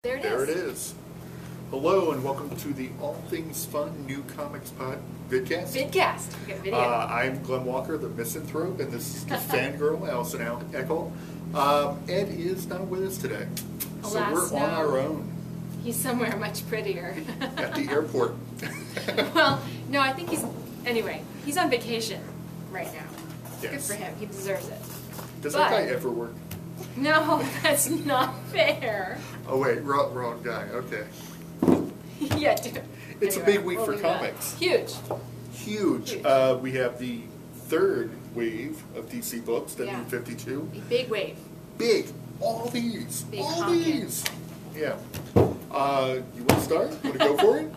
There it is. Hello and welcome to the All Things Fun New Comics Pod Vidcast. Vidcast. We got video. I'm Glenn Walker, the misanthrope, and this is the fangirl, Allison Eckel. Ed is not with us today, so we're on our own. He's somewhere much prettier. At the airport. Well, no, I think he's on vacation right now. Yes. Good for him. He deserves it. Does that guy ever work? No, that's not fair. Oh wait, wrong guy. Okay. Yeah, dude. It's a big week for comics. Huge. Huge. We have the third wave of DC books, the New 52. A big wave. Big. All these. Big all honking. these. Yeah. You want to start? Want to go for it?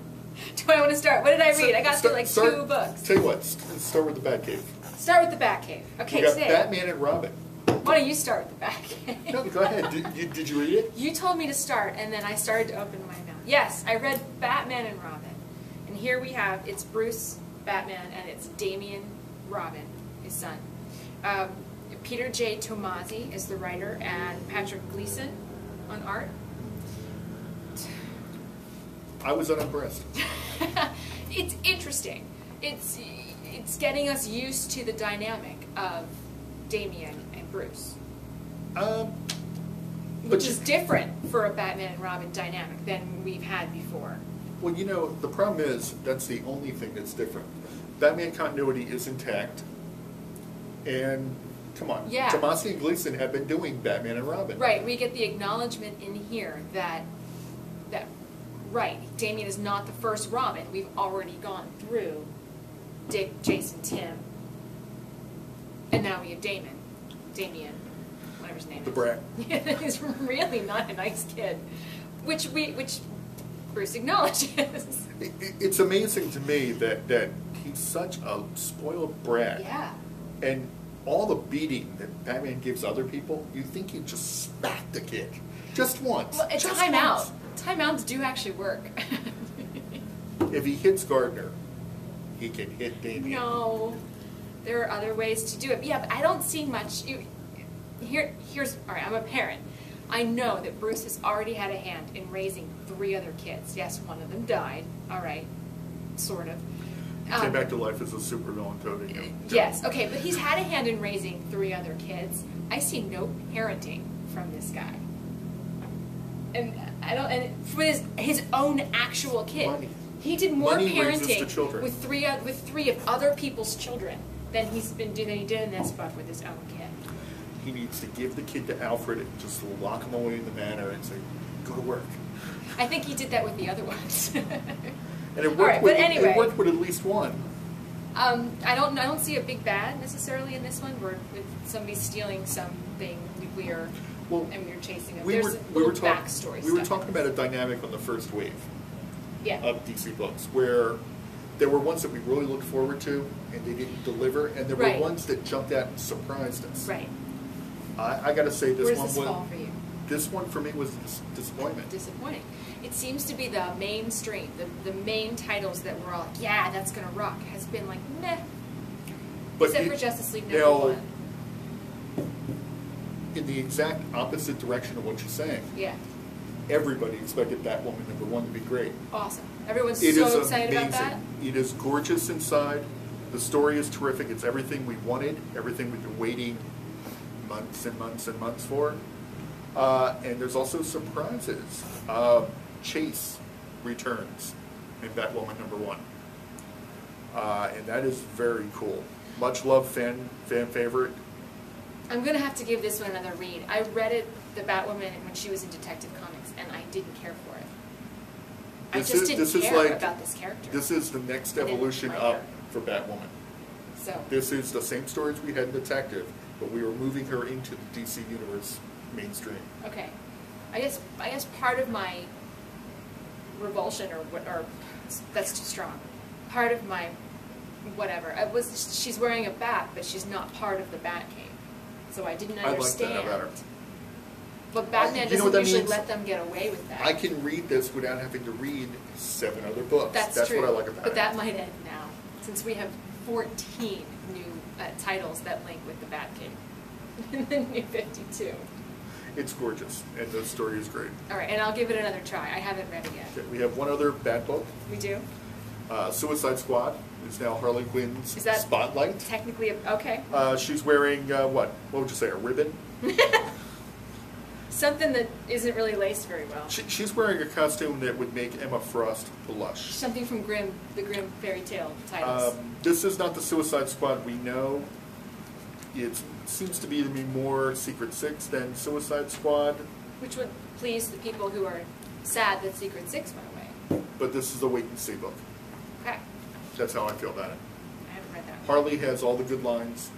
Do I want to start? What did I read? I got through like 2 books. Tell you what, let's start with the Batcave. Start with the Batcave. Okay, you got Batman and Robin. Why don't you start with the Batcave? No, go ahead. Did you read it? You told me to start, and then I started to open my mouth. Yes, I read Batman and Robin. And here we have, it's Bruce, Batman, and it's Damian Robin, his son. Peter J. Tomasi is the writer, and Patrick Gleason on art. I was unimpressed. It's interesting. It's getting us used to the dynamic of Damian and Bruce. Which is different for a Batman and Robin dynamic than we've had before. Well, you know, the problem is that's the only thing that's different. Batman continuity is intact, and come on, Tomasi and Gleason have been doing Batman and Robin. Right, we get the acknowledgement in here that right, Damian is not the first Robin. We've already gone through Dick, Jason, Tim, and now we have Damian, whatever his name is. The brat. He's really not a nice kid, which Bruce acknowledges. It's amazing to me that he's such a spoiled brat. Yeah. And all the beating that Batman gives other people, you think he'd just smack the kid. Just once. Well, just timeout. once. Timeouts do actually work. If he hits Gardner, he can hit Damian. No. There are other ways to do it. Yeah, but I don't see much. Here's all right, I'm a parent. I know that Bruce has already had a hand in raising 3 other kids. Yes, one of them died. All right, sort of. He came back to life as a supervillain coding him. Yes, okay, but he's had a hand in raising 3 other kids. I see no parenting from this guy. And I don't. And for his own actual kid, Money. He did more parenting with three of other people's children than he did in this book with his own kid. He needs to give the kid to Alfred and just lock him away in the manor and say, "Go to work." I think he did that with the other ones. And it worked. Anyway, it worked with at least one. I don't see a big bad necessarily in this one, where with somebody stealing something nuclear, and we're chasing them. There's backstory. We were talking about a dynamic on the first wave. Yeah. Of DC books, where there were ones that we really looked forward to, and they didn't deliver, and there were ones that jumped out and surprised us. Right. I got to say, this fall for you? This one for me was disappointment. Disappointing. It seems to be the mainstream, the main titles that we're all like, yeah, that's gonna rock, has been like, meh. Except for Justice League #1. In the exact opposite direction of what you're saying. Yeah. Everybody expected Batwoman #1 to be great. Awesome. Everyone's so excited about that. It is gorgeous inside. The story is terrific. It's everything we wanted, everything we've been waiting months and months and months for. And there's also surprises. Chase returns in Batwoman #1. And that is very cool. Much loved fan favorite. I'm going to have to give this one another read. I read it, the Batwoman, when she was in Detective Comics, and I didn't care for it. I just didn't care about this character. This is the next evolution up for Batwoman. So this is the same stories we had in Detective, but we were moving her into the DC Universe mainstream. Okay. I guess part of my revulsion, or that's too strong, part of my whatever, was she's wearing a bat, but she's not part of the Batcave. So I didn't understand. I like that about her. But Batman doesn't usually let them get away with that. I can read this without having to read 7 other books. That's true. What I like about it. But that might end now, since we have 14 new titles that link with the Batcave in the New 52. It's gorgeous, and the story is great. All right, and I'll give it another try. I haven't read it yet. Okay, we have one other bad book. We do? Suicide Squad is now Harley Quinn's Is that spotlight. Technically, okay. She's wearing, what? What would you say, a ribbon? Something that isn't really laced very well. She's wearing a costume that would make Emma Frost blush. Something from Grimm, the Grimm fairy tale titles. This is not the Suicide Squad we know. It seems to be more Secret Six than Suicide Squad. Which would please the people who are sad that Secret Six went away. But this is a wait-and-see book. Okay. That's how I feel about it. I haven't read that. Harley has all the good lines.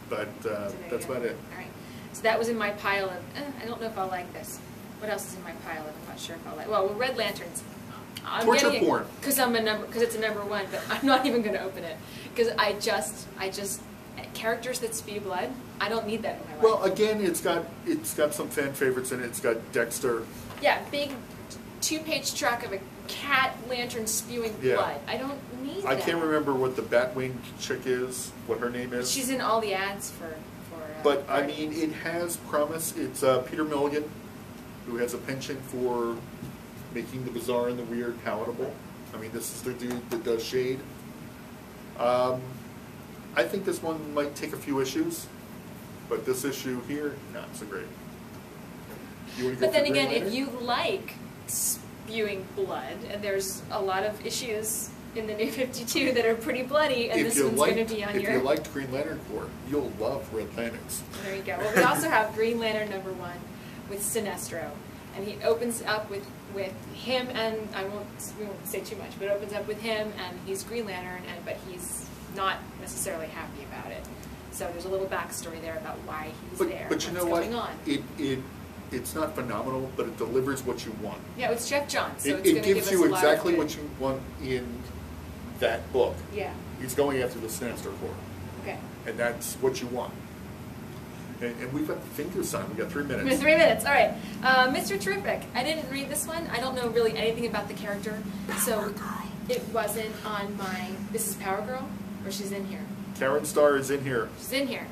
But that's about it. All right. So that was in my pile of, I don't know if I'll like this. What else is in my pile of, I'm not sure if I'll like. Well, Red Lanterns. Torture porn. Because it's a number one, but I'm not even going to open it. Because I just, characters that spew blood, I don't need that in my life. Well, again, it's got some fan favorites in it. It's got Dexter. Yeah, big 2-page truck of a cat lantern spewing blood. I don't need that. I can't remember what the Batwing chick is, what her name is. She's in all the ads for but, I mean, it has promise. It's Peter Milligan, who has a penchant for making the bizarre and the weird palatable. I mean, this is the dude that does Shade. I think this one might take a few issues, but this issue here, not so great. But then again, if you like spewing blood, and there's a lot of issues in the New 52 that are pretty bloody, and this one's going to be on your... If you liked Green Lantern Corps, you'll love Red Lanterns. There you go. Well, we also have Green Lantern #1 with Sinestro, and he opens up with him, and we won't say too much, but it opens up with him, and he's Green Lantern, but he's not necessarily happy about it. So there's a little backstory there about why he's there. But you know what? It's not phenomenal, but it delivers what you want. Yeah, it's Jeff Johns, so it gives you exactly what you want in that book. Yeah. He's going after the Sinestro Corps. Okay. And that's what you want. And we've got finger sign. We've got 3 minutes. 3 minutes. All right. Mr. Terrific. I didn't read this one. I don't know really anything about the character, so it wasn't on my... This is Power Girl? Or she's in here? Karen Starr is in here. She's in here.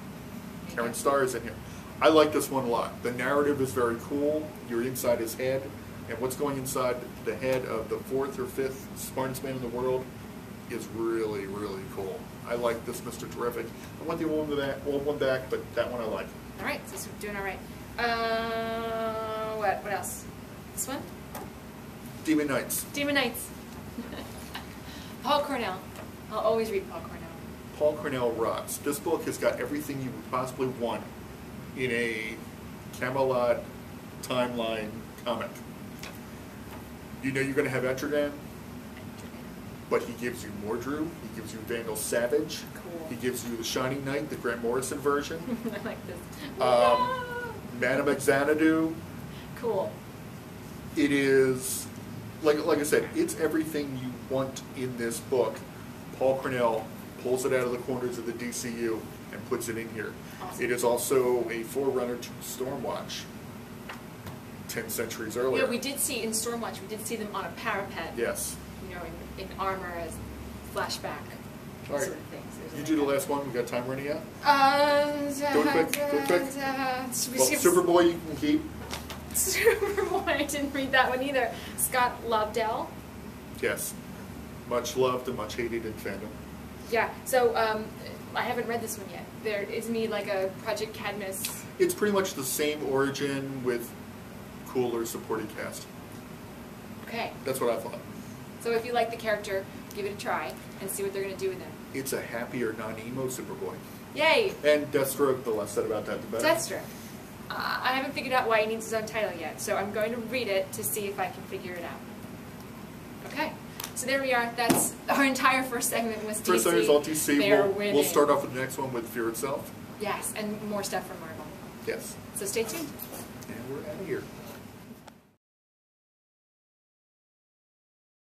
Karen Starr is in here. I like this one a lot. The narrative is very cool. You're inside his head. And what's going inside the head of the 4th or 5th smartest man in the world is really, really cool. I like this Mr. Terrific. I want the old one back, but that one I like. All right, so we're doing all right. What else? This one? Demon Knights. Demon Knights. Paul Cornell. I'll always read Paul Cornell. Paul Cornell rocks. This book has got everything you would possibly want in a Camelot timeline comic. You know you're going to have Etrigan, but he gives you Mordru, he gives you Vandal Savage, cool. He gives you the Shining Knight, the Grant Morrison version. I like this. Madame Xanadu. Cool. It is, like I said, it's everything you want in this book. Paul Cornell pulls it out of the corners of the DCU and puts it in here. Awesome. It is also a forerunner to Stormwatch, 10 centuries earlier. Yeah, we did see in Stormwatch, we did see them on a parapet. Yes. You know, in armor as flashback All right. sort of things. You do the last one. We got time running out. Do it quick. Well, Superboy you can keep. Superboy, I didn't read that one either. Scott Lobdell. Yes. Much loved and much hated in fandom. Yeah, so I haven't read this one yet. There is me like a Project Cadmus. It's pretty much the same origin with cooler supporting cast. Okay. That's what I thought. So if you like the character, give it a try and see what they're going to do with him. It's a happier, non-emo Superboy. Yay! And Deathstroke, the less said about that, the better. Deathstroke. I haven't figured out why he needs his own title yet, so I'm going to read it to see if I can figure it out. Okay. So there we are. That's our entire first segment was DC. First segment is all DC. They're We'll start off with the next one with Fear Itself. Yes, and more stuff from Marvel. Yes. So stay tuned. And we're out of here.